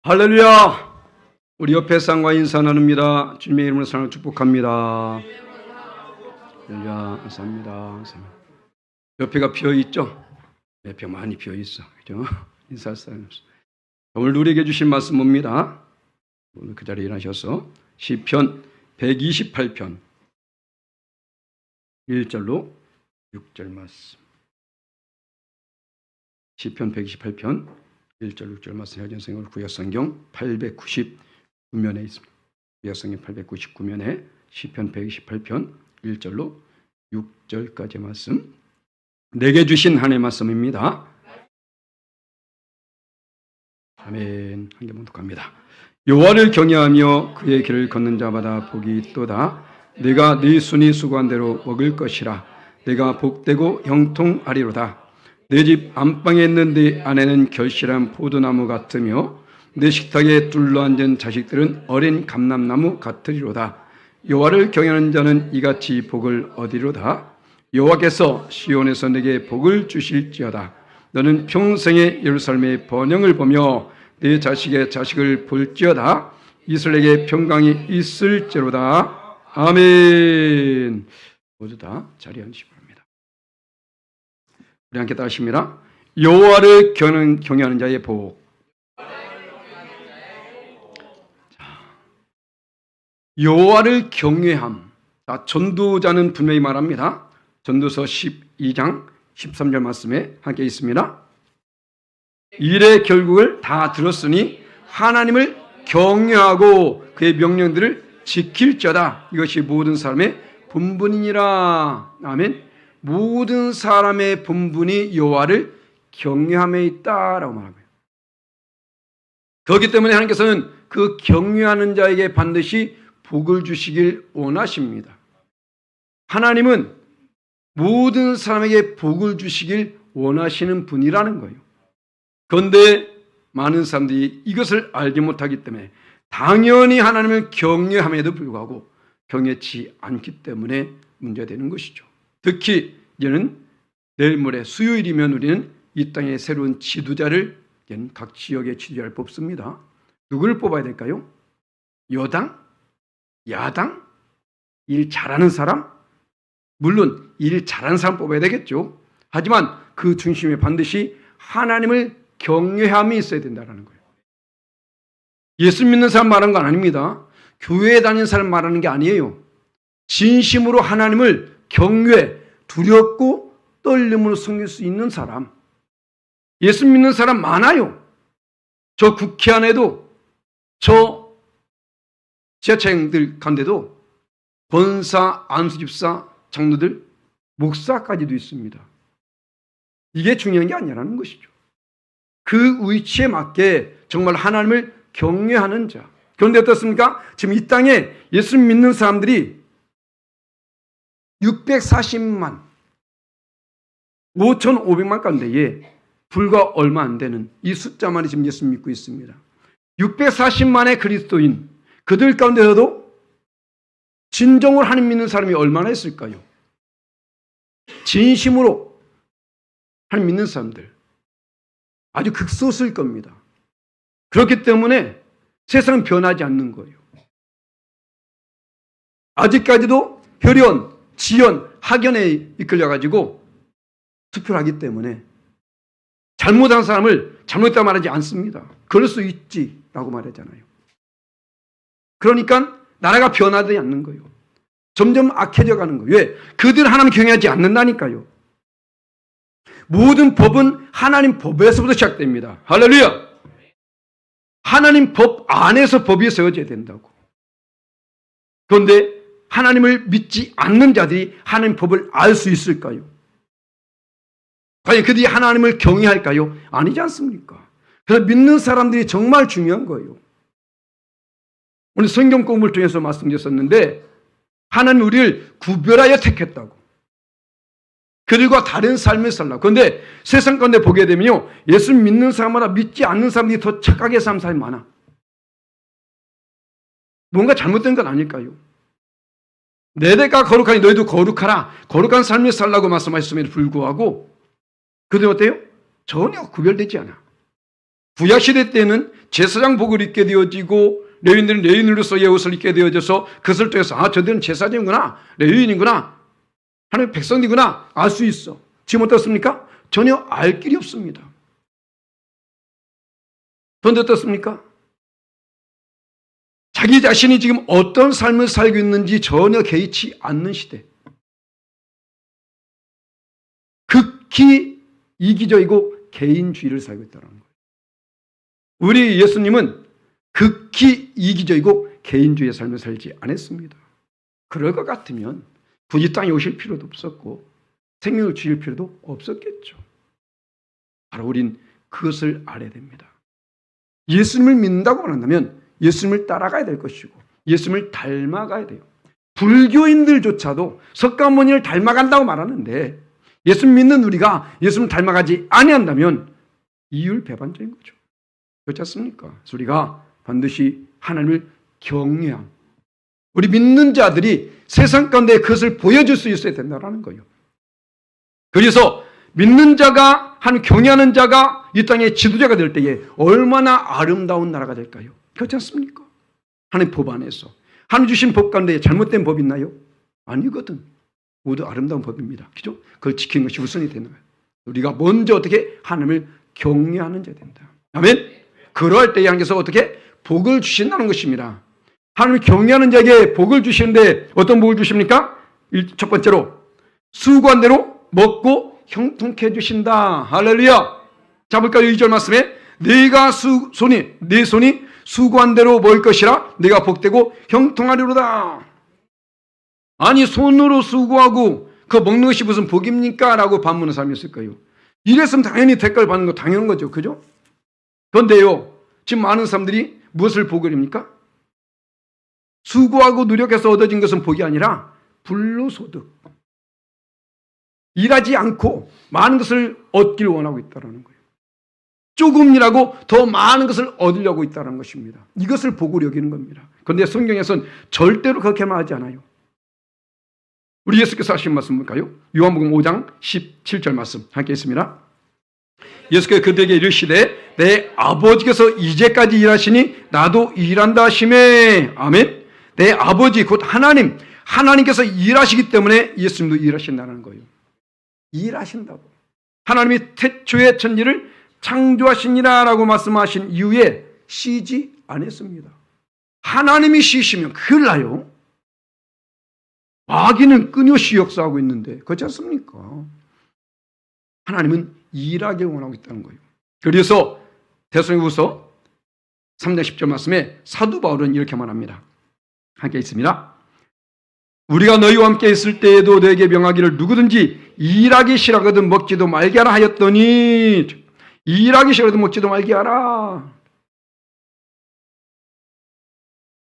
할렐루야! 우리 옆에 쌍과 인사 나눕니다. 주님의 이름으로 사랑을 축복합니다. 할렐루야, 감사합니다. 옆에가 비어있죠? 옆에 많이 비어있어. 그죠? 인사할 사람이 없어. 오늘 우리에게 주신 말씀 뭡니다? 오늘 그 자리에 일어나셔서 시편 128편 1절로 6절 말씀. 시편 128편 1절 6절 말씀 해전성경 구약성경 899면에 있습니다. 구약성경 899면에 시편 128편 1절로 6절까지 말씀, 내게 주신 하나님의 말씀입니다. 아멘. 한 개 봉독합니다. 여호와를 경외하며 그의 길을 걷는 자마다 복이 있도다. 내가 네 손이 수고한 대로 먹을 것이라. 내가 복되고 형통하리로다. 내 집 안방에 있는 네 아내는 결실한 포도나무 같으며 내 식탁에 둘러앉은 자식들은 어린 감람나무 같으리로다. 여호와를 경외하는 자는 이같이 복을 얻으리로다. 여호와께서 시온에서 내게 복을 주실지어다. 너는 평생에 예루살렘의 번영을 보며 내 자식의 자식을 볼지어다. 이스라엘에게 평강이 있을지로다. 아멘. 모두 다 자리에 앉으시기 바랍니다. 우리 함께 따르십니다. 여호와를 경외하는 자의 복. 여호와를 경외함. 자, 전도자는 분명히 말합니다. 전도서 12장 13절 말씀에 함께 있습니다. 일의 결국을 다 들었으니 하나님을 경외하고 그의 명령들을 지킬지어다. 이것이 모든 사람의 본분이니라. 아멘. 모든 사람의 본분이 여호와를 경외함에 있다라고 말합니다. 그렇기 때문에 하나님께서는 그 경외하는 자에게 반드시 복을 주시길 원하십니다. 하나님은 모든 사람에게 복을 주시길 원하시는 분이라는 거예요. 그런데 많은 사람들이 이것을 알지 못하기 때문에 당연히 하나님을 경외함에도 불구하고 경외치 않기 때문에 문제가 되는 것이죠. 특히 이제는 내일 모레 수요일이면 우리는 이 땅의 새로운 지도자를, 각 지역의 지도자를 뽑습니다. 누구를 뽑아야 될까요? 여당? 야당? 일 잘하는 사람? 물론 일 잘하는 사람 뽑아야 되겠죠. 하지만 그 중심에 반드시 하나님을 경외함이 있어야 된다는 거예요. 예수 믿는 사람 말하는 건 아닙니다. 교회에 다니는 사람 말하는 게 아니에요. 진심으로 하나님을 경외, 두렵고 떨림으로 섬길 수 있는 사람. 예수 믿는 사람 많아요. 저 국회 안에도, 저 지하철들 가운데도 권사, 안수집사, 장로들, 목사까지도 있습니다. 이게 중요한 게 아니라는 것이죠. 그 위치에 맞게 정말 하나님을 경외하는 자. 그런데 어떻습니까? 지금 이 땅에 예수 믿는 사람들이 640만, 5,500만 가운데에 불과 얼마 안 되는 이 숫자만이 지금 예수 믿고 있습니다. 640만의 그리스도인, 그들 가운데서도 진정으로 하나님 믿는 사람이 얼마나 있을까요? 진심으로 하나님 믿는 사람들 아주 극소수일 겁니다. 그렇기 때문에 세상은 변하지 않는 거예요. 아직까지도 혈연, 지연, 학연에 이끌려가지고 투표를 하기 때문에 잘못한 사람을 잘못했다고 말하지 않습니다. 그럴 수 있지라고 말하잖아요. 그러니까 나라가 변하지 않는 거예요. 점점 악해져 가는 거예요. 왜? 그들 하나님 경외하지 않는다니까요. 모든 법은 하나님 법에서부터 시작됩니다. 할렐루야! 하나님 법 안에서 법이 세워져야 된다고. 그런데 하나님을 믿지 않는 자들이 하나님 법을 알 수 있을까요? 과연 그들이 하나님을 경외할까요? 아니지 않습니까? 그래서 믿는 사람들이 정말 중요한 거예요. 오늘 성경 공부를 통해서 말씀드렸었는데 하나님 우리를 구별하여 택했다고. 그들과 다른 삶을 살라고. 그런데 세상 가운데 보게 되면요, 예수 믿는 사람마다 믿지 않는 사람들이 더 착하게 사는 사람이 많아. 뭔가 잘못된 건 아닐까요? 내 대가 거룩하니 너희도 거룩하라. 거룩한 삶을 살라고 말씀하셨음에도 불구하고 그들은 어때요? 전혀 구별되지 않아. 구약시대 때는 제사장 복을 입게 되어지고 레위인들은 레위인으로서의 옷을 입게 되어져서 그것을 통해서 저들은 제사장이구나, 레위인이구나, 하나님의 백성이구나 알 수 있어. 지금 어떻습니까? 전혀 알 길이 없습니다. 그런데 어떻습니까? 자기 자신이 지금 어떤 삶을 살고 있는지 전혀 개의치 않는 시대. 극히 이기적이고 개인주의를 살고 있다는 거예요. 우리 예수님은 극히 이기적이고 개인주의의 삶을 살지 않았습니다. 그럴 것 같으면 굳이 땅에 오실 필요도 없었고 생명을 주실 필요도 없었겠죠. 바로 우린 그것을 알아야 됩니다. 예수님을 믿는다고 한다면 예수님을 따라가야 될 것이고 예수님을 닮아가야 돼요. 불교인들조차도 석가모니를 닮아간다고 말하는데 예수님 믿는 우리가 예수님을 닮아가지 아니한다면 이율배반적인 거죠. 그렇지 않습니까? 그래서 우리가 반드시 하나님을 경외함. 우리 믿는 자들이 세상 가운데 그것을 보여줄 수 있어야 된다는 거예요. 그래서 믿는 자가, 하나님 경외하는 자가 이 땅의 지도자가 될 때에 얼마나 아름다운 나라가 될까요? 그렇지 않습니까? 하나님 법 안에서. 하나님 주신 법 가운데 잘못된 법이 있나요? 아니거든. 모두 아름다운 법입니다. 그죠? 그걸 지키는 것이 우선이 되는 거예요. 우리가 먼저 어떻게 하나님을 경외하는 자가 된다. 아멘? 그러할 때에 하나님께서 어떻게 복을 주신다는 것입니다. 하나님을 경외하는 자에게 복을 주시는데 어떤 복을 주십니까? 첫 번째로 수고한 대로 먹고 형통케 해주신다. 할렐루야. 자, 볼까요? 2절 말씀에 네 손이 수고한 대로 먹을 것이라 네가 복되고 형통하리로다. 아니 손으로 수고하고 그 먹는 것이 무슨 복입니까? 라고 반문하는 사람이 있을 거예요. 이랬으면 당연히 대가를 받는 거 당연한 거죠. 그죠? 그런데요, 지금 많은 사람들이 무엇을 복을 입니까? 수고하고 노력해서 얻어진 것은 복이 아니라 불로소득. 일하지 않고 많은 것을 얻기를 원하고 있다는 거예요. 조금이라고 더 많은 것을 얻으려고 있다는 것입니다. 이것을 복으로 여기는 겁니다. 그런데 성경에서는 절대로 그렇게 말하지 않아요. 우리 예수께서 하신 말씀 볼까요? 요한복음 5장 17절 말씀 함께 있습니다. 예수께서 그들에게 이르시되 내 아버지께서 이제까지 일하시니 나도 일한다 하시매. 아멘. 내 아버지 곧 하나님께서 일하시기 때문에 예수님도 일하신다는 거예요. 일하신다고. 하나님이 태초에 천지를 창조하시니라 라고 말씀하신 이후에 쉬지 않았습니다. 하나님이 쉬시면 큰일 나요. 마귀는 끊임없이 역사하고 있는데 그렇지 않습니까? 하나님은 일하길 원하고 있다는 거예요. 그래서 데살로니가후서 3장 10절 말씀에 사도 바울은 이렇게 말합니다. 함께 있습니다. 우리가 너희와 함께 있을 때에도 너에게 명하기를 누구든지 일하기 싫어하거든 먹지도 말게 하라 하였더니 일하기 싫어하거든 먹지도 말게 하라.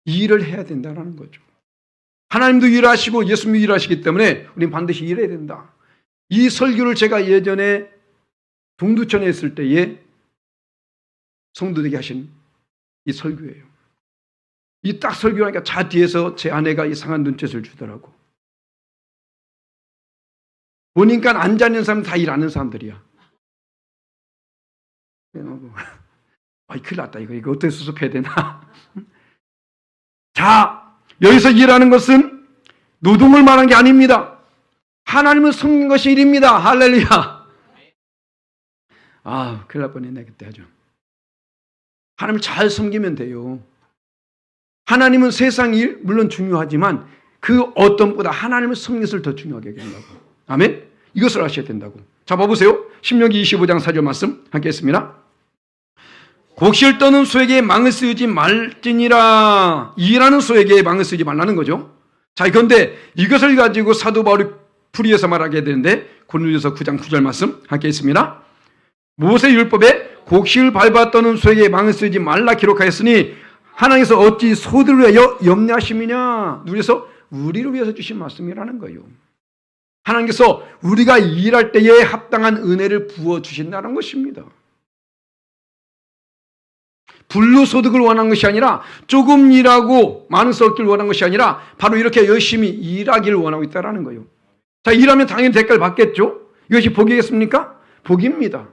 일을 해야 된다는 거죠. 하나님도 일하시고 예수님도 일하시기 때문에 우리는 반드시 일해야 된다. 이 설교를 제가 예전에 동두천에 있을 때에 성도들에게 하신 이 설교예요. 이 딱 설교하니까 차 뒤에서 제 아내가 이상한 눈짓을 주더라고. 보니까 앉아있는 사람 다 일하는 사람들이야. 큰일 났다. 이거 어떻게 수습해야 되나. 자, 여기서 일하는 것은 노동을 말한 게 아닙니다. 하나님을 섬기는 것이 일입니다. 할렐루야. 큰일 날 뻔했네 그때 아주. 하나님을 잘 섬기면 돼요. 하나님은 세상 일 물론 중요하지만 그 어떤 보다 하나님을 섬기는 것을 더 중요하게 여긴다고. 아멘. 이것을 아셔야 된다고. 자, 봐보세요. 신명기 25장 4절 말씀 함께 했습니다. 곡실 떠는 소에게 망을 쓰지 말지니라. 일하는 소에게 망을 쓰지 말라는 거죠. 자, 그런데 이것을 가지고 사도 바울이 풀이해서 말하게 되는데 고린도전서 9장 9절 말씀 함께 있습니다. 모세 율법에 곡실 밟아 떠는 소에게 망을 쓰지 말라 기록하였으니 하나님께서 어찌 소들을 위하여 염려하심이냐. 그래서 우리를 위해서 주신 말씀이라는 거예요. 하나님께서 우리가 일할 때에 합당한 은혜를 부어주신다는 것입니다. 불로소득을 원하는 것이 아니라 조금 일하고 많은 썩기를 원하는 것이 아니라 바로 이렇게 열심히 일하기를 원하고 있다는 거예요. 자, 일하면 당연히 대가를 받겠죠. 이것이 복이겠습니까? 복입니다.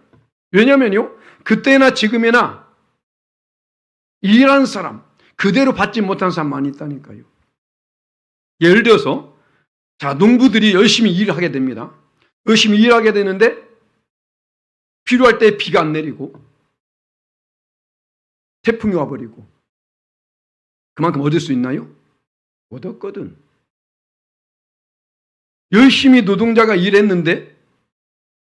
왜냐하면요, 그때나 지금이나 일하는 사람, 그대로 받지 못한 사람 많이 있다니까요. 예를 들어서 자, 농부들이 열심히 일하게 됩니다. 열심히 일하게 되는데 필요할 때 비가 안 내리고 태풍이 와버리고 그만큼 얻을 수 있나요? 못 얻거든. 열심히 노동자가 일했는데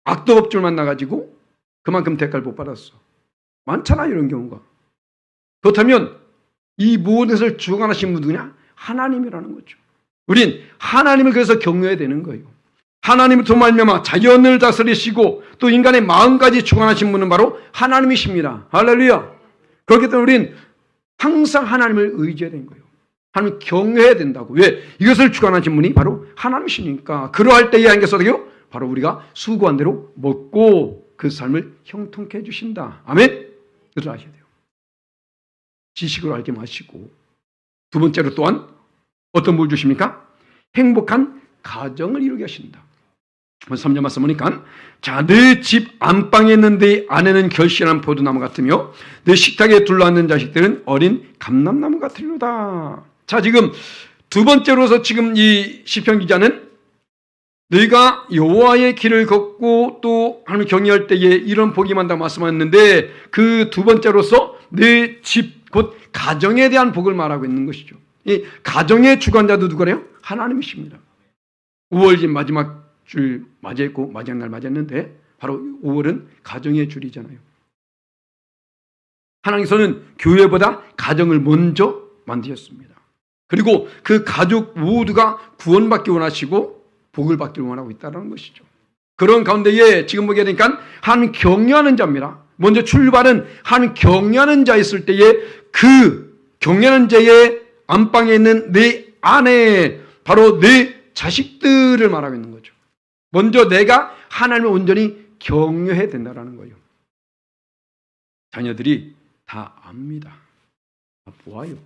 악도업줄 만나가지고 그만큼 대가를 못 받았어. 많잖아요, 이런 경우가. 그렇다면 이 모든 것을 주관하신 분 누구냐? 하나님이라는 거죠. 우린 하나님을 그래서 경외해야 되는 거예요. 하나님을 통해 말미암아 자연을 다스리시고 또 인간의 마음까지 주관하신 분은 바로 하나님이십니다. 할렐루야. 그렇기 때문에 우린 항상 하나님을 의지해야 되는 거예요. 하나님을 경외해야 된다고. 왜? 이것을 주관하신 분이 바로 하나님이시니까. 그러할 때에 하나님께서 어떻게요? 바로 우리가 수고한 대로 먹고 그 삶을 형통케 해주신다. 아멘? 그것을 아셔야 돼요. 지식으로 알지 마시고. 두 번째로 또한 어떤 뭘 주십니까? 행복한 가정을 이루게 하신다. 3절 말씀 보니까 자, 내 집 안방에 있는 내 아내는 결실한 포도나무 같으며 내 식탁에 둘러앉는 자식들은 어린 감람나무 같으리로다. 자, 지금 두 번째로서 지금 이 시편 기자는 너희가 여호와의 길을 걷고 또 하나님을 경외할 때에 이런 복이 많다고 말씀하셨는데 그 두 번째로서 내 집 곧 가정에 대한 복을 말하고 있는 것이죠. 이 가정의 주관자도 누구래요? 하나님이십니다. 5월집 마지막 줄 맞이했고 마지막 날 맞이했는데 바로 5월은 가정의 줄이잖아요. 하나님께서는 교회보다 가정을 먼저 만드셨습니다. 그리고 그 가족 모두가 구원받기 원하시고 복을 받기를 원하고 있다는 것이죠. 그런 가운데에 지금 보게 되니까 하나님 경외하는 자입니다. 먼저 출발은 하나님 경외하는 자 있을 때에 그 경외하는 자의 안방에 있는 내 아내, 바로 내 자식들을 말하고 있는 거죠. 먼저 내가 하나님을 온전히 경외해야 된다는 거예요. 자녀들이 다 압니다. 다 보아요.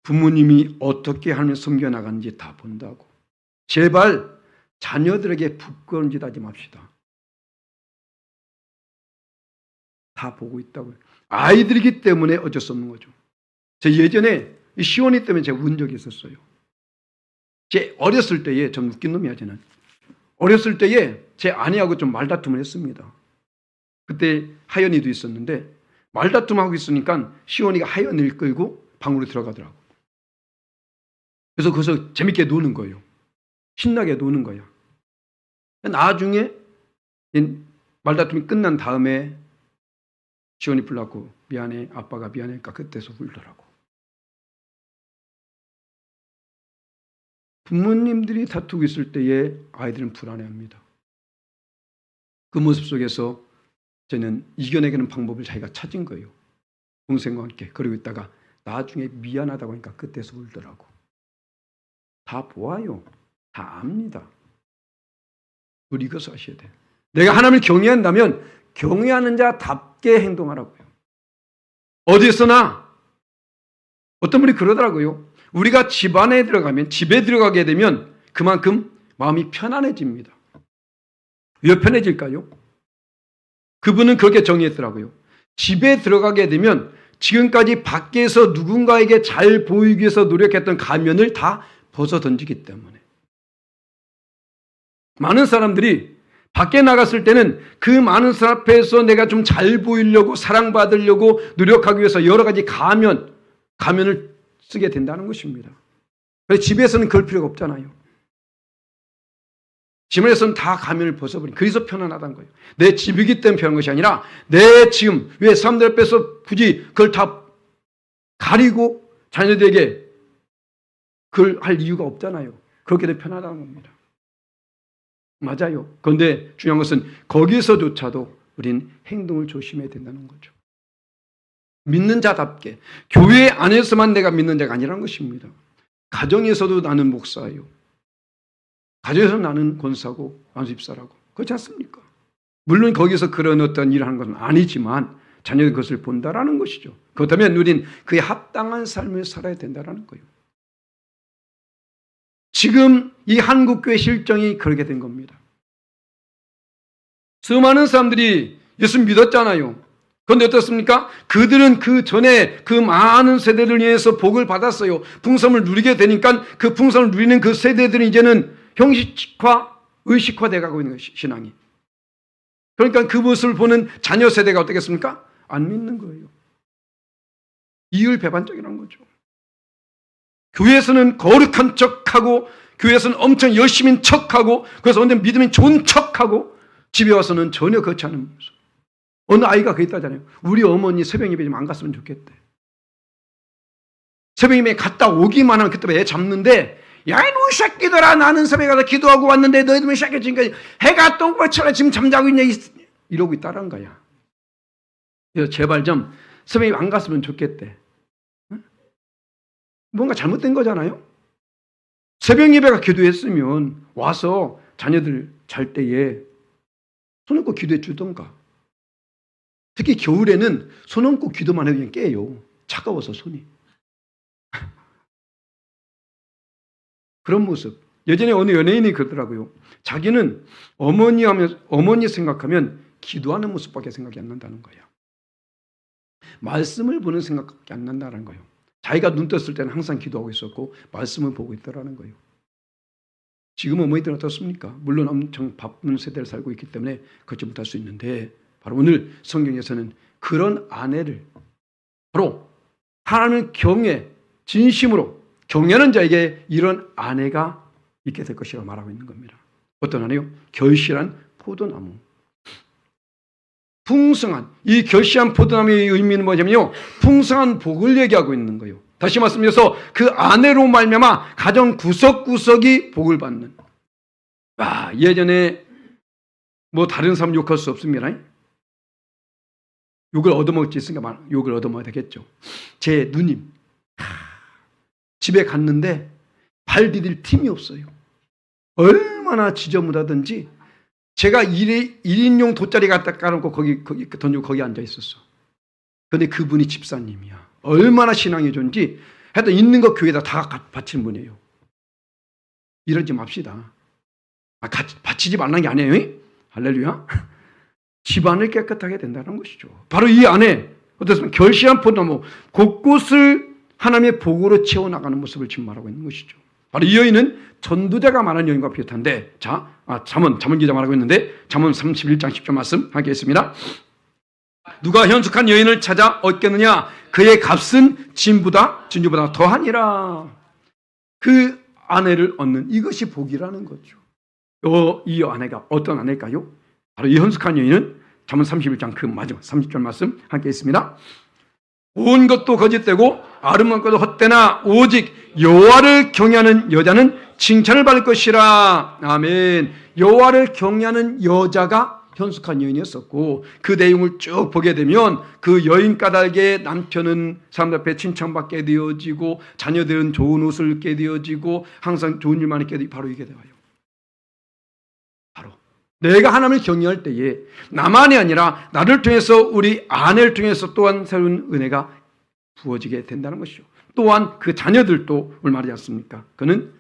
부모님이 어떻게 하나님을 섬겨나가는지 다 본다고. 제발 자녀들에게 부끄러운 짓 하지 맙시다. 다 보고 있다고요. 아이들이기 때문에 어쩔 수 없는 거죠. 제 예전에 시온이 때문에 제가 운 적이 있었어요. 제 어렸을 때에, 좀 웃긴 놈이야, 쟤는. 어렸을 때에 제 아내하고 좀 말다툼을 했습니다. 그때 하연이도 있었는데, 말다툼하고 있으니까 시온이가 하연이를 끌고 방으로 들어가더라고. 그래서 거기서 재밌게 노는 거예요. 신나게 노는 거야. 나중에 말다툼이 끝난 다음에 시온이 불렀고, 미안해, 아빠가 미안하니까 그때서 울더라고. 부모님들이 다투고 있을 때에 아이들은 불안해합니다. 그 모습 속에서 저는 이겨내는 방법을 자기가 찾은 거예요. 동생과 함께. 그러고 있다가 나중에 미안하다고 하니까 그때서 울더라고. 다 보아요. 다 압니다. 우리 이것을 아셔야 돼요. 내가 하나님을 경외한다면 경외하는 자답게 행동하라고요. 어디서나 어떤 분이 그러더라고요. 우리가 집안에 들어가면, 집에 들어가게 되면 그만큼 마음이 편안해집니다. 왜 편해질까요? 그분은 그렇게 정의했더라고요. 집에 들어가게 되면 지금까지 밖에서 누군가에게 잘 보이기 위해서 노력했던 가면을 다 벗어 던지기 때문에. 많은 사람들이 밖에 나갔을 때는 그 많은 사람 앞에서 내가 좀 잘 보이려고, 사랑받으려고 노력하기 위해서 여러 가지 가면을 쓰게 된다는 것입니다. 그래서 집에서는 그럴 필요가 없잖아요. 집에서는 다 가면을 벗어버린, 그래서 편안하다는 거예요. 내 집이기 때문에 편한 것이 아니라 내 지금 왜 사람들 앞에서 굳이 그걸 다 가리고 자녀들에게 그걸 할 이유가 없잖아요. 그렇게 되면 편하다는 겁니다. 맞아요. 그런데 중요한 것은 거기서조차도 우린 행동을 조심해야 된다는 거죠. 믿는 자답게, 교회 안에서만 내가 믿는 자가 아니라는 것입니다. 가정에서도 나는 목사예요. 가정에서 나는 권사고 나는 집사라고. 그렇지 않습니까? 물론 거기서 그런 어떤 일을 하는 것은 아니지만 자녀들 그것을 본다라는 것이죠. 그렇다면 우린 그에 합당한 삶을 살아야 된다는 거예요. 지금 이 한국교회 실정이 그렇게 된 겁니다. 수많은 사람들이 예수 믿었잖아요. 그런데 어떻습니까? 그들은 그 전에 그 많은 세대를 위해서 복을 받았어요. 풍성을 누리게 되니까 그 풍성을 누리는 그 세대들이 이제는 형식화, 의식화되어 가고 있는 것이 신앙이. 그러니까 그 모습을 보는 자녀 세대가 어떻겠습니까? 안 믿는 거예요. 이율배반적이라는 거죠. 교회에서는 거룩한 척하고 교회에서는 엄청 열심인 척하고 그래서 완전 믿음이 좋은 척하고 집에 와서는 전혀 그렇지 않은 모습. 어느 아이가 그랬다잖아요. 우리 어머니 새벽 예배 좀 안 갔으면 좋겠대. 새벽 예배 갔다 오기만 하면 그때 애 잡는데 야 이놈 새끼들아 나는 새벽에 가서 기도하고 왔는데 너희들은 새끼 지금까지 해가 똥꼬처럼 지금 잠자고 있냐 이러고 있다는 거야. 그래서 제발 좀 새벽에 안 갔으면 좋겠대. 뭔가 잘못된 거잖아요. 새벽 예배가 기도했으면 와서 자녀들 잘 때에 손 얹고 기도해 주던가. 특히 겨울에는 손 얹고 기도만 해도 그냥 깨요. 차가워서 손이. 그런 모습. 예전에 어느 연예인이 그러더라고요. 자기는 어머니 생각하면 기도하는 모습밖에 생각이 안 난다는 거예요. 말씀을 보는 생각밖에 안 난다는 거예요. 자기가 눈 떴을 때는 항상 기도하고 있었고 말씀을 보고 있더라는 거예요. 지금 어머니들은 어떻습니까? 물론 엄청 바쁜 세대를 살고 있기 때문에 그렇지 못할 수 있는데 바로 오늘 성경에서는 그런 아내를 바로 하나님을 경외, 진심으로 경외하는 자에게 이런 아내가 있게 될 것이라고 말하고 있는 겁니다. 어떤 아내요? 결실한 포도나무. 풍성한, 이 결실한 포도나무의 의미는 뭐냐면요, 풍성한 복을 얘기하고 있는 거예요. 다시 말씀드려서 그 아내로 말미암아 가정 구석구석이 복을 받는. 예전에 뭐 다른 사람 욕할 수 없습니다. 욕을 얻어먹을 수 있으니까 욕을 얻어먹어야 되겠죠. 제 누님 집에 갔는데 발 디딜 틈이 없어요. 얼마나 지저분하든지 제가 1인용 돗자리 갖다 깔아놓고 거기 던지고 거기 앉아 있었어. 그런데 그분이 집사님이야. 얼마나 신앙이 좋은지 하여튼 있는 거 교회에다 다 바치는 분이에요. 이러지 맙시다. 바치지 말라는 게 아니에요. 할렐루야. 집안을 깨끗하게 된다는 것이죠. 바로 이 안에 어떻습니까? 결실한 포도나무 곳곳을 하나님의 복으로 채워나가는 모습을 지금 말하고 있는 것이죠. 바로 이 여인은 전도자가 말한 여인과 비슷한데 잠언 기자 말하고 있는데 잠언 31장 10절 말씀 하겠습니다. 누가 현숙한 여인을 찾아 얻겠느냐? 그의 값은 진주보다 더하니라. 그 아내를 얻는 이것이 복이라는 거죠. 이 아내가 어떤 아내일까요? 바로 이 현숙한 여인은 잠언 31장 그 마지막 30절 말씀 함께 있습니다. 온 것도 거짓되고 아름다운 것도 헛되나 오직 여호와를 경외하는 여자는 칭찬을 받을 것이라. 아멘. 여호와를 경외하는 여자가 현숙한 여인이었었고 그 내용을 쭉 보게 되면 그 여인 까닭에 남편은 사람들 앞에 칭찬받게 되어지고 자녀들은 좋은 옷을 입게 되어지고 항상 좋은 일만 있게 되어지고 바로 이게 되어요. 바로 내가 하나님을 경외할 때에 나만이 아니라 나를 통해서 우리 아내를 통해서 또한 새로운 은혜가 부어지게 된다는 것이죠. 또한 그 자녀들도 오늘 말하지 않습니까? 그는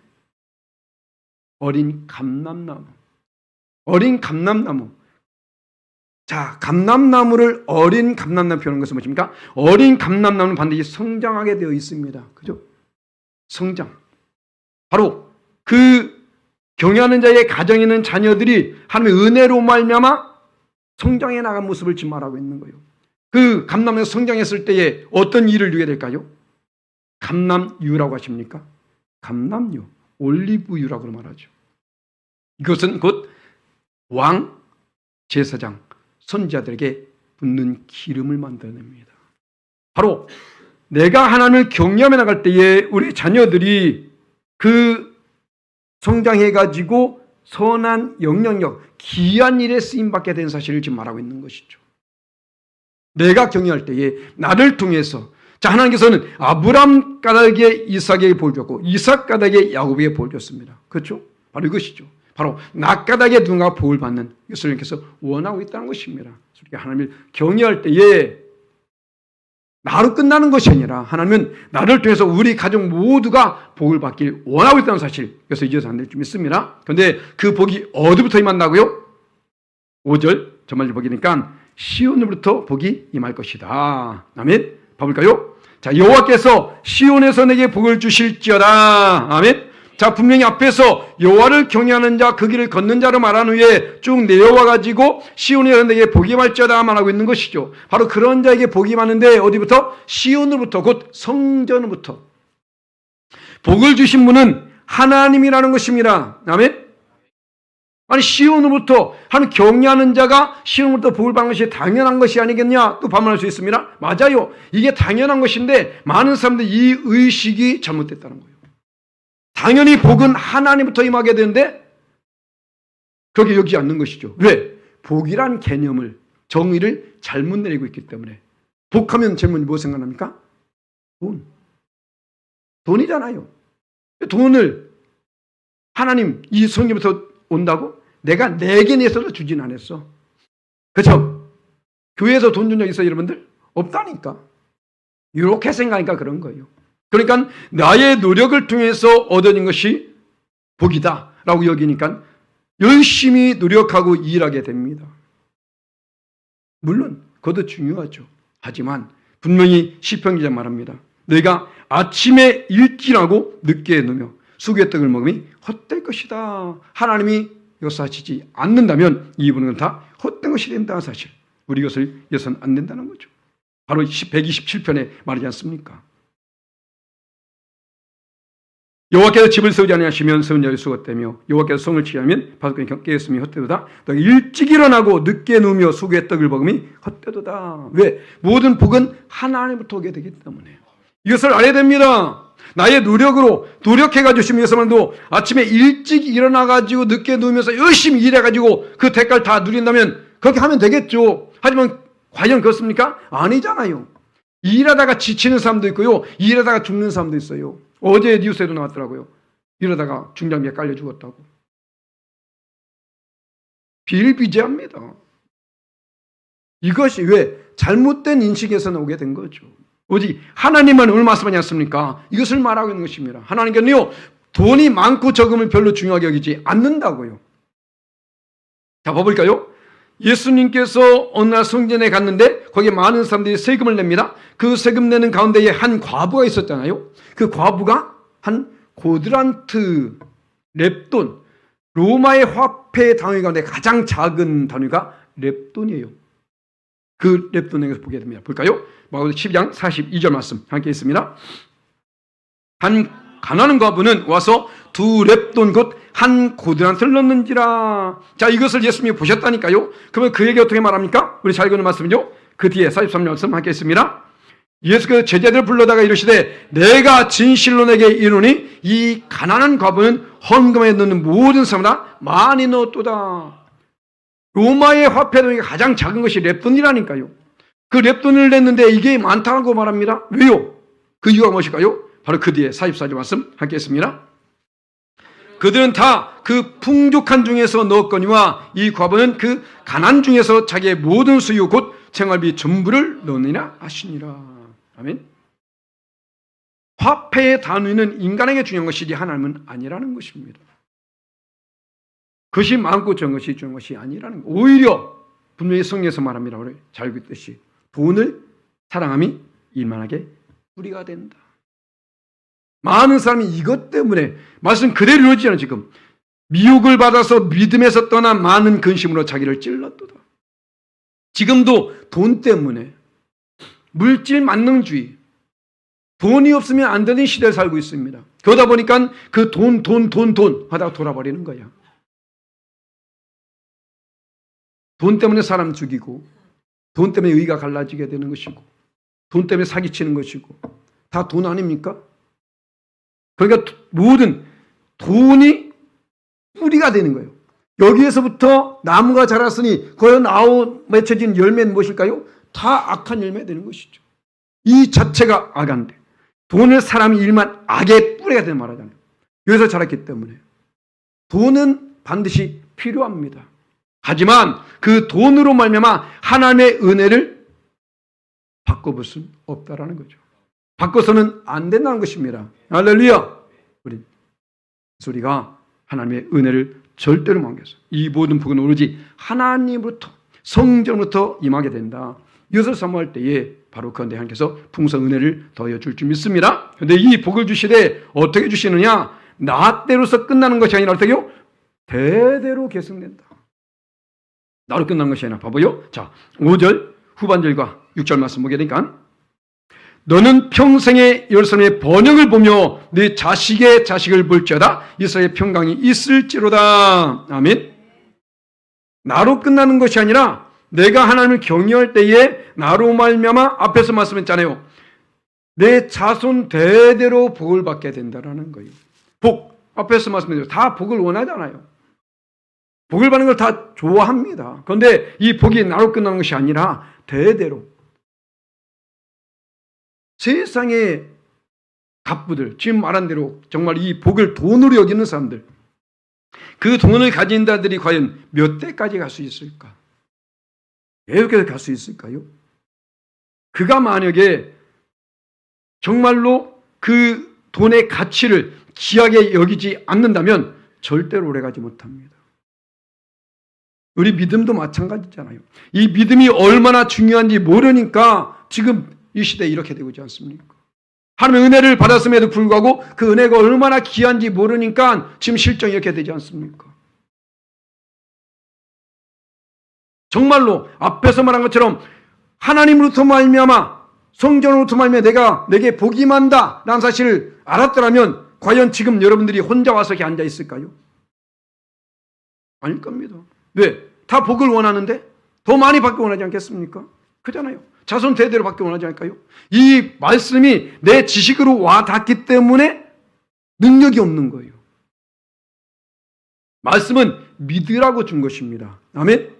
어린 감람나무. 자, 감람나무를 어린 감람나무 표현한 것은 무엇입니까? 어린 감람나무는 반드시 성장하게 되어 있습니다. 그죠? 성장. 바로 그 경외하는 자의 가정에 있는 자녀들이 하나님의 은혜로 말미암아 성장해 나간 모습을 지금 말하고 있는 거예요. 그 감람나무가 성장했을 때에 어떤 일을 누게 될까요? 감람유라고 하십니까? 감람유, 올리브유라고 말하죠. 이것은 곧 왕, 제사장, 선지자들에게 붓는 기름을 만들어냅니다. 바로 내가 하나님을 경외하며 나갈 때에 우리 자녀들이 그 성장해가지고 선한 영향력, 귀한 일에 쓰임받게 된 사실을 지금 말하고 있는 것이죠. 내가 경외할 때에 나를 통해서 하나님께서는 아브람 까닭에 이삭에게 복을 줬고 이삭 까닭에 야곱에게 복을 줬습니다. 그렇죠? 바로 이것이죠. 바로 나 까닭에 누군가 복을 받는 이것을 하나님께서 원하고 있다는 것입니다. 하나님을 경외할 때에 나로 끝나는 것이 아니라 하나님은 나를 통해서 우리 가족 모두가 복을 받길 원하고 있다는 사실, 그래서 잊어서 안 될 줄 믿습니다. 그런데 그 복이 어디부터 임한다고요? 5절 전말을 보니까 시온으로부터 복이 임할 것이다. 아멘. 봐볼까요? 자, 여호와께서 시온에서 내게 복을 주실지어다. 아멘. 자, 분명히 앞에서 여호와를 경외하는 자, 그 길을 걷는 자로 말한 후에 쭉 내려와 가지고 시온에서 내게 복이 임할지어다 말하고 있는 것이죠. 바로 그런 자에게 복이 임하는데 어디부터? 시온으로부터, 곧 성전으로부터. 복을 주신 분은 하나님이라는 것입니다. 아멘. 아니, 시온으로부터 한 경외하는 자가 시온으로부터 복을 받는 것이 당연한 것이 아니겠냐? 또 반문할 수 있습니다. 맞아요. 이게 당연한 것인데 많은 사람들이 이 의식이 잘못됐다는 거예요. 당연히 복은 하나님부터 임하게 되는데 그렇게 여기지 않는 것이죠. 왜? 복이란 개념을, 정의를 잘못 내리고 있기 때문에. 복하면 질문이 뭐 생각납니까? 돈. 돈이잖아요. 돈을 하나님 이 성경부터 온다고? 내가 내게 내서도 주진 않았어. 그렇죠? 교회에서 돈 준 적 있어요, 여러분들? 없다니까. 이렇게 생각하니까 그런 거예요. 그러니까 나의 노력을 통해서 얻어진 것이 복이다 라고 여기니까 열심히 노력하고 일하게 됩니다. 물론 그것도 중요하죠. 하지만 분명히 시편 기자 말합니다. 너희가 아침에 일찍하고 늦게 누며 수구의 떡을 먹으면 헛될 것이다. 하나님이 역사하시지 않는다면 이 부분은 다 헛된 것이 된다는 사실. 우리 것을 여선 안 된다는 거죠. 바로 127편에 말하지 않습니까? 여호와께서 집을 세우지 아니하시면 세운 자의 수가 헛되며 여호와께서 성을 치지 않으면 바둑꾼이 깨었으니 헛되도다. 너희가 일찍 일어나고 늦게 누우며 수구의 떡을 먹으면 헛되도다. 왜? 모든 복은 하나님부터 오게 되기 때문에. 이것을 알아야 됩니다. 나의 노력으로 노력해가지고 지금 여러분도 아침에 일찍 일어나가지고 늦게 누우면서 열심히 일해가지고 그 대가를 다 누린다면 그렇게 하면 되겠죠. 하지만 과연 그렇습니까? 아니잖아요. 일하다가 지치는 사람도 있고요. 일하다가 죽는 사람도 있어요. 어제 뉴스에도 나왔더라고요. 이러다가 중장비에 깔려 죽었다고. 비일비재합니다. 이것이 왜? 잘못된 인식에서 나오게 된 거죠. 오직 하나님만 오늘 말씀하지 않습니까? 이것을 말하고 있는 것입니다. 하나님께는요, 돈이 많고 적음을 별로 중요하게 여기지 않는다고요. 자, 봐볼까요? 예수님께서 어느 날 성전에 갔는데 거기에 많은 사람들이 세금을 냅니다. 그 세금 내는 가운데에 한 과부가 있었잖아요. 그 과부가 한 고드란트 렙돈, 로마의 화폐 단위 가운데 가장 작은 단위가 렙돈이에요. 그 렙돈에서 보게 됩니다. 볼까요? 마가복음 12장 42절 말씀 함께 있습니다. 한 가난한 과부는 와서 두 렙돈 곧 한 고드란트를 넣는지라. 자, 이것을 예수님이 보셨다니까요. 그러면 그에게 어떻게 말합니까? 우리 잘 읽는 말씀이죠. 그 뒤에 43절 말씀 함께 있습니다. 예수께서 제자들을 불러다가 이르시되 내가 진실로 내게 이르노니 이 가난한 과부는 헌금에 넣는 모든 사람보다 많이 넣었도다. 로마의 화폐 단위가 가장 작은 것이 렙돈이라니까요. 그 렙돈을 냈는데 이게 많다고 말합니다. 왜요? 그 이유가 무엇일까요? 바로 그 뒤에 44절 말씀 함께 했습니다. 그들은 다 그 풍족한 중에서 넣었거니와 이 과부는 그 가난 중에서 자기의 모든 수유 곧 생활비 전부를 넣느니라 하시니라. 아멘. 화폐의 단위는 인간에게 중요한 것이지 하나님은 아니라는 것입니다. 그것이 많고 적은 것이 중요한 것이 아니라는 것. 오히려 분명히 성경에서 말합니다. 우리 잘 알고 있듯이 돈을 사랑함이 일만하게 뿌리가 된다. 많은 사람이 이것 때문에 말씀 그대로 이루어지잖아요. 지금 미혹을 받아서 믿음에서 떠난 많은 근심으로 자기를 찔렀도다. 지금도 돈 때문에 물질 만능주의, 돈이 없으면 안 되는 시대에 살고 있습니다. 그러다 보니까 그 돈 하다가 돌아버리는 거야. 돈 때문에 사람 죽이고 돈 때문에 의가 갈라지게 되는 것이고 돈 때문에 사기치는 것이고 다 돈 아닙니까? 그러니까 모든 돈이 뿌리가 되는 거예요. 여기에서부터 나무가 자랐으니 거기에 맺혀진 열매는 무엇일까요? 다 악한 열매 되는 것이죠. 이 자체가 악한데 돈을 사람이 일만 악의 뿌리가 되는 말하잖아요. 여기서 자랐기 때문에 돈은 반드시 필요합니다. 하지만 그 돈으로 말미암아 하나님의 은혜를 바꿔볼 수는 없다라는 거죠. 바꿔서는 안 된다는 것입니다. 할렐루야. 우리가 하나님의 은혜를 절대로 못 안겠어요. 이 모든 복은 오로지 하나님으로부터 성전부터 임하게 된다. 이것을 사모할 때에 바로 그런데 하나님께서 풍성 은혜를 더하여 줄 줄 믿습니다. 그런데 이 복을 주시되 어떻게 주시느냐? 나 때로서 끝나는 것이 아니라 어떻게요? 대대로 계승된다. 나로 끝난 것이 아니라 봐봐요. 자, 5절 후반절과 6절 말씀 보게 되니까 너는 평생의 열선의 번영을 보며 네 자식의 자식을 볼지어다. 이스라엘의 평강이 있을지로다. 아멘. 나로 끝나는 것이 아니라 내가 하나님을 경외할 때에 나로 말미암아 앞에서 말씀했잖아요. 내 자손 대대로 복을 받게 된다라는 거예요. 복 앞에서 말씀드렸죠. 다 복을 원하잖아요. 복을 받는 걸 다 좋아합니다. 그런데 이 복이 나로 끝나는 것이 아니라 대대로 세상의 갑부들, 지금 말한 대로 정말 이 복을 돈으로 여기는 사람들, 그 돈을 가진 자들이 과연 몇 대까지 갈 수 있을까? 계속해서 갈 수 있을까요? 그가 만약에 정말로 그 돈의 가치를 귀하게 여기지 않는다면 절대로 오래가지 못합니다. 우리 믿음도 마찬가지잖아요. 이 믿음이 얼마나 중요한지 모르니까 지금 이 시대에 이렇게 되고 있지 않습니까? 하나님의 은혜를 받았음에도 불구하고 그 은혜가 얼마나 귀한지 모르니까 지금 실정이 이렇게 되지 않습니까? 정말로 앞에서 말한 것처럼 하나님으로부터 말미암아 성전으로부터 말미암아 내게 복이 많다 라는 사실을 알았더라면 과연 지금 여러분들이 혼자 와서 이렇게 앉아 있을까요? 아닐 겁니다. 왜? 다 복을 원하는데 더 많이 받기 원하지 않겠습니까? 그잖아요. 자손 대대로 받기 원하지 않을까요? 이 말씀이 내 지식으로 와 닿기 때문에 능력이 없는 거예요. 말씀은 믿으라고 준 것입니다. 아멘?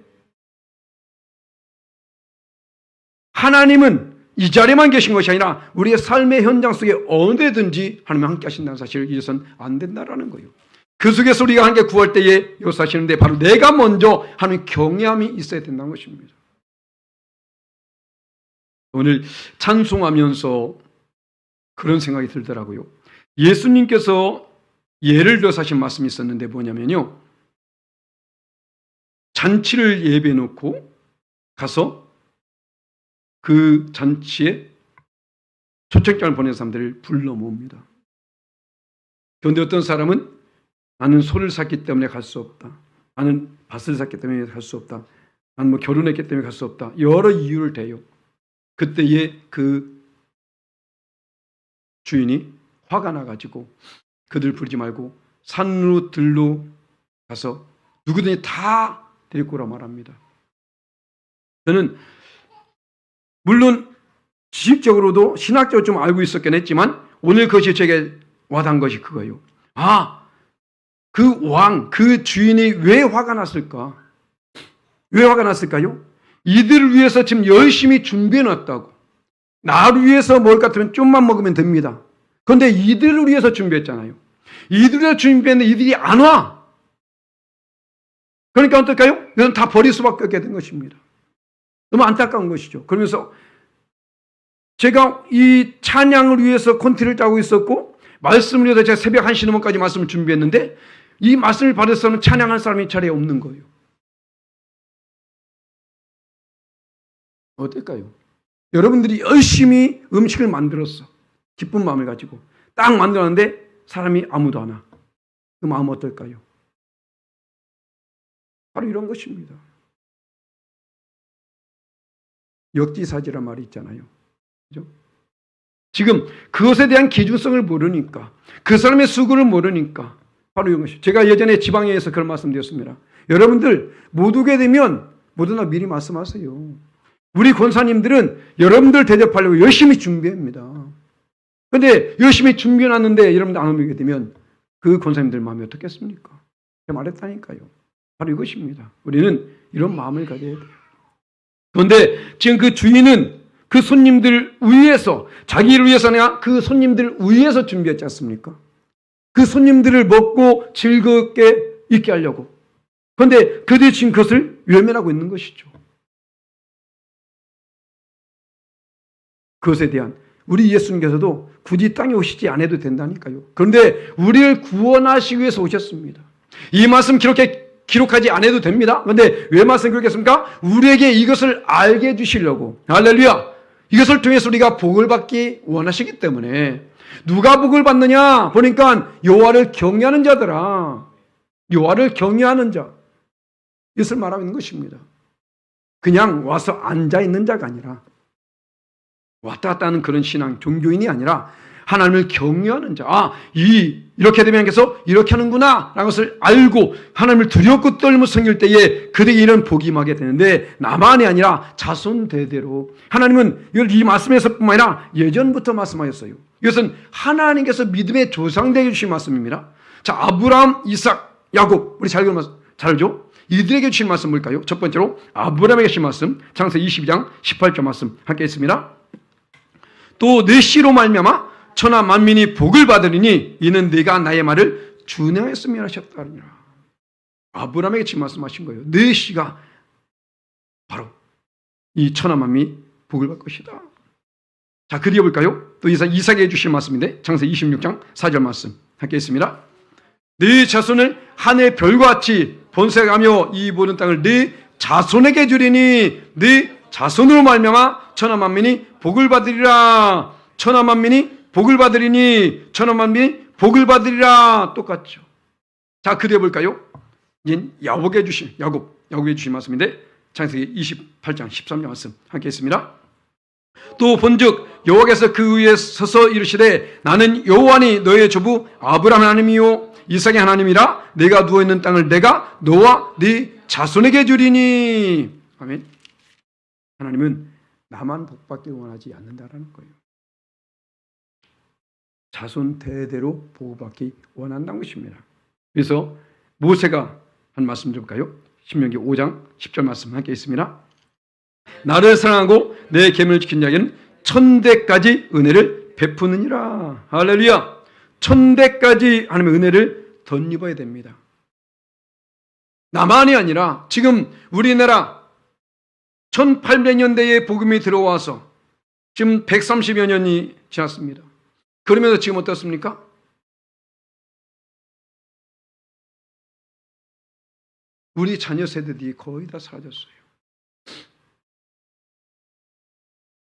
하나님은 이 자리에만 계신 것이 아니라 우리의 삶의 현장 속에 어느 데든지 하나님과 함께 하신다는 사실을 잊어서는 안 된다는 거예요. 그 속에서 우리가 함께 구할 때에 역사하시는데 바로 내가 먼저 하나님 경외함이 있어야 된다는 것입니다. 오늘 찬송하면서 그런 생각이 들더라고요. 예수님께서 예를 들어서 하신 말씀이 있었는데 뭐냐면요. 잔치를 예배해 놓고 가서 그 잔치에 초청장을 보낸 사람들을 불러 모읍니다. 그런데 어떤 사람은 나는 소를 샀기 때문에 갈 수 없다. 나는 밭을 샀기 때문에 갈 수 없다. 나는 결혼했기 때문에 갈 수 없다. 여러 이유를 대요. 그때에 그 주인이 화가 나가지고 그들 부르지 말고 산으로 들로 가서 누구든지 다 데리고 오라 말합니다. 저는 물론 지식적으로도 신학적으로 좀 알고 있었긴 했지만 오늘 그것이 제게 와닿은 것이 그거예요. 그 왕, 그 주인이 왜 화가 났을까? 왜 화가 났을까요? 이들을 위해서 지금 열심히 준비해 놨다고. 나를 위해서 먹을 것 같으면 좀만 먹으면 됩니다. 그런데 이들을 위해서 준비했잖아요. 이들을 위해서 준비했는데 이들이 안 와. 그러니까 어떨까요? 이건 다 버릴 수밖에 없게 된 것입니다. 너무 안타까운 것이죠. 그러면서 제가 이 찬양을 위해서 콘티를 짜고 있었고 말씀을 위해서 제가 새벽 1시 넘어까지 말씀을 준비했는데 이 말씀을 받아서는 찬양할 사람이 자리에 없는 거예요. 어떨까요? 여러분들이 열심히 음식을 만들었어. 기쁜 마음을 가지고 딱 만들었는데 사람이 아무도 안 와. 그 마음 어떨까요? 바로 이런 것입니다. 역지사지란 말이 있잖아요. 그죠? 지금 그것에 대한 기준성을 모르니까 그 사람의 수고를 모르니까 바로 이런 것이죠. 제가 예전에 지방에서 그런 말씀드렸습니다. 여러분들 못 오게 되면 모두 다 미리 말씀하세요. 우리 권사님들은 여러분들 대접하려고 열심히 준비합니다. 그런데 열심히 준비해놨는데 여러분들 안 오게 되면 그 권사님들 마음이 어떻겠습니까? 제가 말했다니까요. 바로 이것입니다. 우리는 이런 마음을 가져야 돼요. 그런데 지금 그 주인은 그 손님들 위해서 자기를 위해서 아니라 그 손님들 위해서 준비했지 않습니까? 그 손님들을 먹고 즐겁게 있게 하려고. 그런데 그들이 지금 그것을 외면하고 있는 것이죠. 그것에 대한 우리 예수님께서도 굳이 땅에 오시지 않아도 된다니까요. 그런데 우리를 구원하시기 위해서 오셨습니다. 이 말씀 기록하지 않아도 됩니다. 그런데 왜 말씀 그렇게 했습니까? 우리에게 이것을 알게 해주시려고. 할렐루야. 이것을 통해서 우리가 복을 받기 원하시기 때문에. 누가 복을 받느냐 보니까 여호와를 경외하는 자더라. 여호와를 경외하는 자. 이것을 말하고 있는 것입니다. 그냥 와서 앉아있는 자가 아니라, 왔다 갔다 하는 그런 신앙, 종교인이 아니라 하나님을 경외하는 자. 이렇게 되면 해서 이렇게 하는구나 라는 것을 알고 하나님을 두렵고 떨며 섬길 때에 그들에게 이런 복이 임하게 되는데, 나만이 아니라 자손 대대로. 하나님은 이걸 이 말씀에서뿐만 아니라 예전부터 말씀하셨어요. 이것은 하나님께서 믿음의 조상되게 주신 말씀입니다. 자, 아브라함, 이삭, 야곱, 우리 잘 알죠? 이들에게 주신 말씀 뭘까요? 첫 번째로 아브라함에게 주신 말씀, 창세기 22장 18절 말씀 함께 있습니다. 또 내 씨로 말미암아 천하 만민이 복을 받으리니 이는 네가 나의 말을 준행하였으며 하셨다. 아브라함에게 지금 말씀하신 거예요. 내 씨가 바로 이 천하 만민이 복을 받을 것이다. 자, 그 뒤에 볼까요? 또 이삭에게 주신 말씀인데 창세기 26장 4절 말씀 함께 있습니다. 네 자손을 하늘의 별과 같이 번성하며 이 모든 땅을 네 자손에게 주리니 네 자손으로 말미암아 천하 만민이 복을 받으리라. 천하 만민이 복을 받으리니 천하 만민이 복을 받으리라. 똑같죠. 자, 그 뒤에 볼까요? 이제 야곱에게 주신 말씀인데 창세기 28장 13절 말씀 함께 있습니다. 또 본즉 여호와께서 그 위에 서서 이르시되 나는 여호와니 너의 조부 아브라함 하나님이요 이삭의 하나님이라. 내가 누워있는 땅을 내가 너와 네 자손에게 주리니. 아멘. 하나님은 나만 복받기 원하지 않는다라는 거예요. 자손 대대로 복받기 원한다는 것입니다. 그래서 모세가 한 말씀 좀 볼까요? 신명기 5장 10절 말씀 함께 있습니다. 나를 사랑하고 내 계명을 지킨 자에게는 천대까지 은혜를 베푸느니라. 할렐루야. 천대까지 하나님의 은혜를 덧입어야 됩니다. 나만이 아니라 지금 우리나라 1800년대에 복음이 들어와서 지금 130여 년이 지났습니다. 그러면서 지금 어떻습니까? 우리 자녀 세대들이 거의 다 사라졌어요.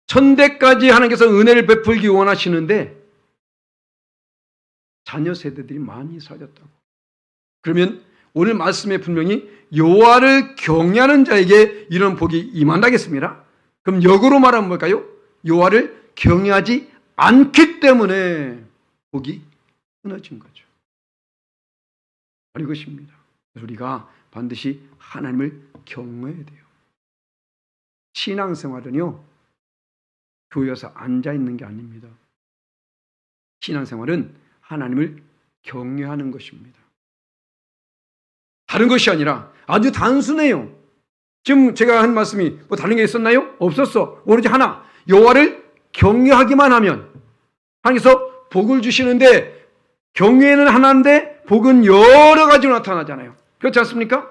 천대까지 하나님께서 은혜를 베풀기 원하시는데 자녀 세대들이 많이 사라졌다고. 그러면 오늘 말씀에 분명히 여호와를 경외하는 자에게 이런 복이 임한다겠습니다. 그럼 역으로 말하면 뭘까요? 여호와를 경외하지 않기 때문에 복이 끊어진 거죠. 바로 이것입니다. 그래서 우리가 반드시 하나님을 경외해야 돼요. 신앙생활은요, 교회에서 앉아있는 게 아닙니다. 신앙생활은 하나님을 경외하는 것입니다. 다른 것이 아니라 아주 단순해요. 지금 제가 한 말씀이 뭐 다른 게 있었나요? 없었어. 오로지 하나, 여호와를 경외하기만 하면 하나님께서 복을 주시는데, 경외는 하나인데 복은 여러 가지로 나타나잖아요. 그렇지 않습니까?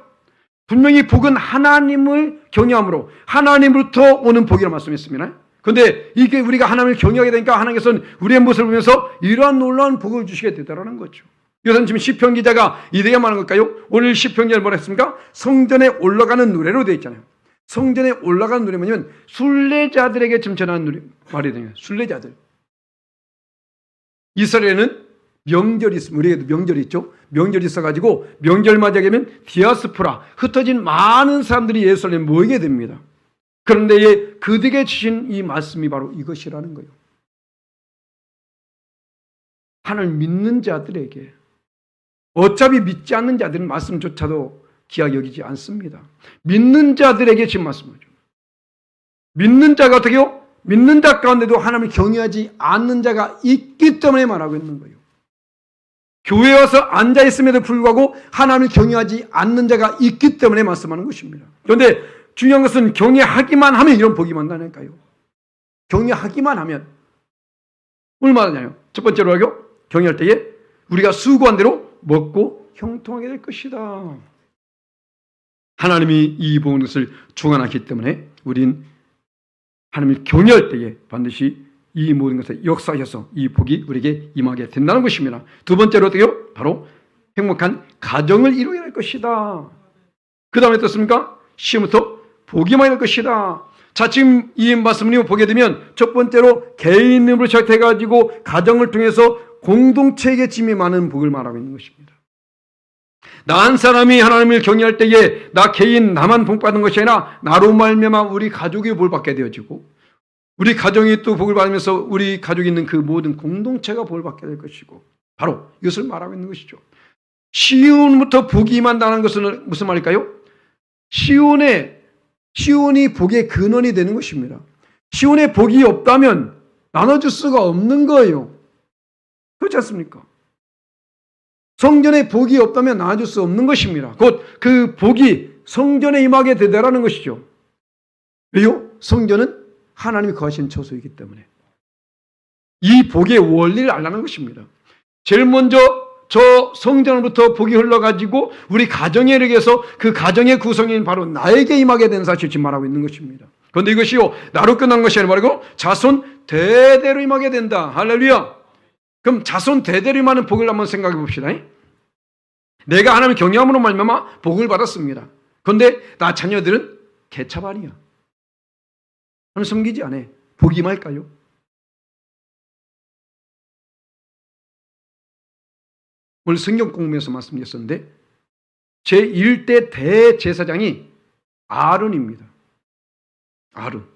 분명히 복은 하나님을 경외함으로 하나님으로부터 오는 복이라고 말씀했습니다. 그런데 이게 우리가 하나님을 경외하게 되니까 하나님께서는 우리의 모습을 보면서 이러한 놀라운 복을 주시게 되더라는 거죠. 이것은 지금 시편 기자가 이대게 말한 걸까요? 오늘 시편 기자는 뭐라 했습니까? 성전에 올라가는 노래로 되어 있잖아요. 성전에 올라가는 노래 뭐냐면 순례자들에게 지금 전하는 노래 말이 되는 거예요. 순례자들. 이스라엘에는 명절이 있습니다. 우리에게도 명절이 있죠. 명절이 있어가지고 명절 맞이하게 되면 디아스포라, 흩어진 많은 사람들이 예루살렘에 모이게 됩니다. 그런데 그들에게 주신 이 말씀이 바로 이것이라는 거예요. 하나님 믿는 자들에게, 어차피 믿지 않는 자들은 말씀조차도 귀하게 여기지 않습니다. 믿는 자들에게 지금 말씀하죠. 믿는 자가 어떻게 해요? 믿는 자 가운데도 하나님을 경외하지 않는 자가 있기 때문에 말하고 있는 거예요. 교회에 와서 앉아있음에도 불구하고 하나님을 경외하지 않는 자가 있기 때문에 말씀하는 것입니다. 그런데 중요한 것은 경외하기만 하면 이런 복이 만나니까요. 경외하기만 하면 얼마나 되냐요? 첫 번째로 하고 경외할 때에 우리가 수고한 대로 먹고 형통하게 될 것이다. 하나님이 이 모든 것을 주관하기 때문에 우린 하나님을 경외할 때에 반드시 이 모든 것을 역사하셔서 이 복이 우리에게 임하게 된다는 것입니다. 두 번째로 어떻게요? 바로 행복한 가정을 이루게 될 것이다. 그 다음에 어떻습니까? 시험부터 복이 많이 될 것이다. 자, 지금 이 말씀을 보게 되면 첫 번째로 개인으로 시작해가지고 가정을 통해서 공동체에게 짐이 많은 복을 말하고 있는 것입니다. 나 한 사람이 하나님을 경외할 때에 나 개인 나만 복 받는 것이 아니라 나로 말미암아 우리 가족이 복 받게 되어지고 우리 가정이 또 복을 받으면서 우리 가족이 있는 그 모든 공동체가 복을 받게 될 것이고 바로 이것을 말하고 있는 것이죠. 시온부터 복이 임한다는 것은 무슨 말일까요? 시온이 복의 근원이 되는 것입니다. 시온에 복이 없다면 나눠줄 수가 없는 거예요. 그렇지 않습니까? 성전에 복이 없다면 나눠줄 수 없는 것입니다. 곧 그 복이 성전에 임하게 되더라는 것이죠. 왜요? 성전은 하나님이 거하시는 처소이기 때문에. 이 복의 원리를 알라는 것입니다. 제일 먼저 저 성전으로부터 복이 흘러가지고 우리 가정에 이르게서 그 가정의 구성인 바로 나에게 임하게 된 사실을 지금 말하고 있는 것입니다. 그런데 이것이요 나로 끝난 것이 아니라 말고 자손 대대로 임하게 된다. 할렐루야. 그럼 자손 대대로 임하는 복을 한번 생각해 봅시다. 내가 하나님을 경외함으로 말미암아 복을 받았습니다. 그런데 나 자녀들은 개차반이야. 하나님 섬기지 않아. 복이 임할까요? 오늘 성경 공부에서 말씀드렸었는데 제1대 대제사장이 아론입니다. 아론.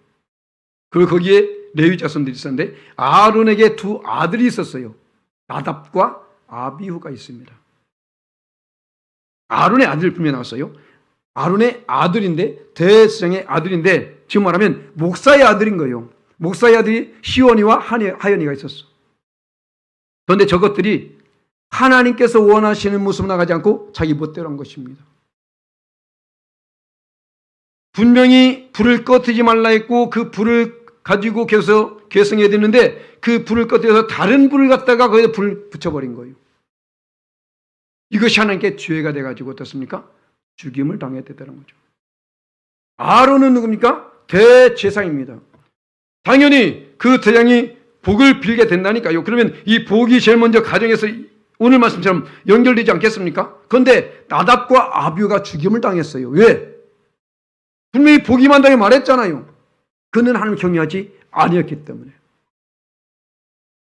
그리고 거기에 레위 자손들이 있었는데 아론에게 두 아들이 있었어요. 나답과 아비후가 있습니다. 아론의 아들 분명히 나왔어요. 아론의 아들인데 대제사장의 아들인데 지금 말하면 목사의 아들인 거예요. 목사의 아들이 시온이와 하연이가 있었어. 그런데 저것들이 하나님께서 원하시는 모습을 나가지 않고 자기 멋대로 한 것입니다. 분명히 불을 꺼뜨리지 말라 했고 그 불을 가지고 계속 계승해야 되는데 그 불을 꺼뜨려서 다른 불을 갖다가 거기에 불을 붙여버린 거예요. 이것이 하나님께 죄가 돼가지고 어떻습니까? 죽임을 당했다는 거죠. 아론은 누굽니까? 대제사장입니다. 당연히 그 대장이 복을 빌게 된다니까요. 그러면 이 복이 제일 먼저 가정에서 오늘 말씀처럼 연결되지 않겠습니까? 그런데 나답과 아비후가 죽임을 당했어요. 왜? 분명히 복이 임한다고 말했잖아요. 그는 하나님을 경외하지 아니었기 때문에.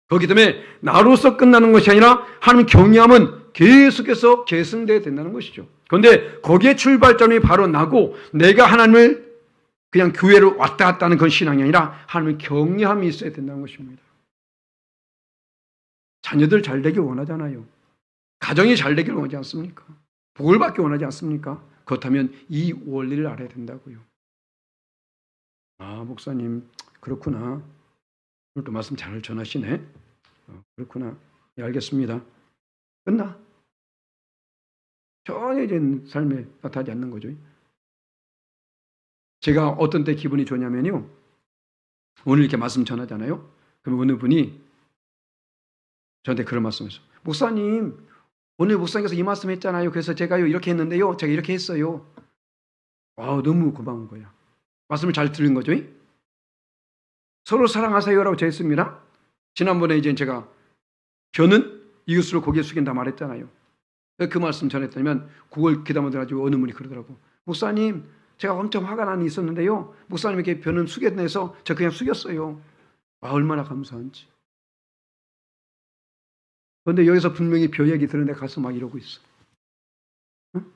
그렇기 때문에 나로서 끝나는 것이 아니라 하나님 경외함은 계속해서 계승되어야 된다는 것이죠. 그런데 거기에 출발점이 바로 나고 내가 하나님을 그냥 교회로 왔다 갔다 하는 그런 신앙이 아니라 하나님의 경외함이 있어야 된다는 것입니다. 자녀들 잘 되길 원하잖아요. 가정이 잘 되길 원하지 않습니까? 복을 받기 원하지 않습니까? 그렇다면 이 원리를 알아야 된다고요. 아, 목사님 그렇구나. 오늘도 말씀 잘 전하시네. 그렇구나. 네, 알겠습니다. 끝나. 전혀 이제 삶에 나타나지 않는 거죠. 제가 어떤 때 기분이 좋냐면요. 오늘 이렇게 말씀 전하잖아요. 그럼 어느 분이 저한테 그런 말씀을 했어요. 목사님, 오늘 목사님께서 이 말씀 했잖아요. 그래서 제가요 이렇게 했는데요. 제가 이렇게 했어요. 와, 너무 고마운 거야. 말씀을 잘 들은 거죠. 서로 사랑하세요라고 제가 했습니다. 지난번에 이제 제가 변은 이웃으로 고개 숙인다 말했잖아요. 그 말씀 전했더니만 그걸 기다려가지고 어느 분이 그러더라고. 목사님, 제가 엄청 화가 나는 있었는데요. 목사님에게 변은 숙였네서 제가 그냥 숙였어요. 아, 얼마나 감사한지. 그런데 여기서 분명히 벼 얘기 들었는데 가서 막 이러고 있어. 응?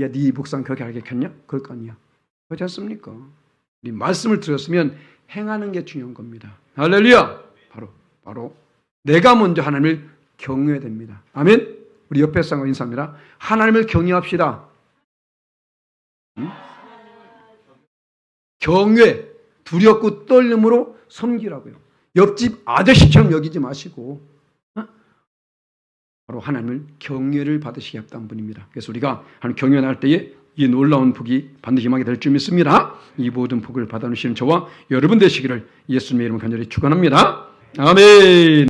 야, 네 목사는 그렇게 알겠냐? 그럴 거 아니야. 그렇지 않습니까? 우리 말씀을 들었으면 행하는 게 중요한 겁니다. 할렐루야! 바로 내가 먼저 하나님을 경외해야 됩니다. 아멘? 우리 옆에 사람과 인사합니다. 하나님을 경외합시다. 응? 경외, 두렵고 떨림으로 섬기라고요. 옆집 아저씨처럼 여기지 마시고 바로 하나님을 경외를 받으시게 했던 분입니다. 그래서 우리가 하나님 경외를 할 때에 이 놀라운 복이 반드시 임하게 될 줄 믿습니다. 이 모든 복을 받아주시는 저와 여러분 되시기를 예수님의 이름으로 간절히 축원합니다. 아멘.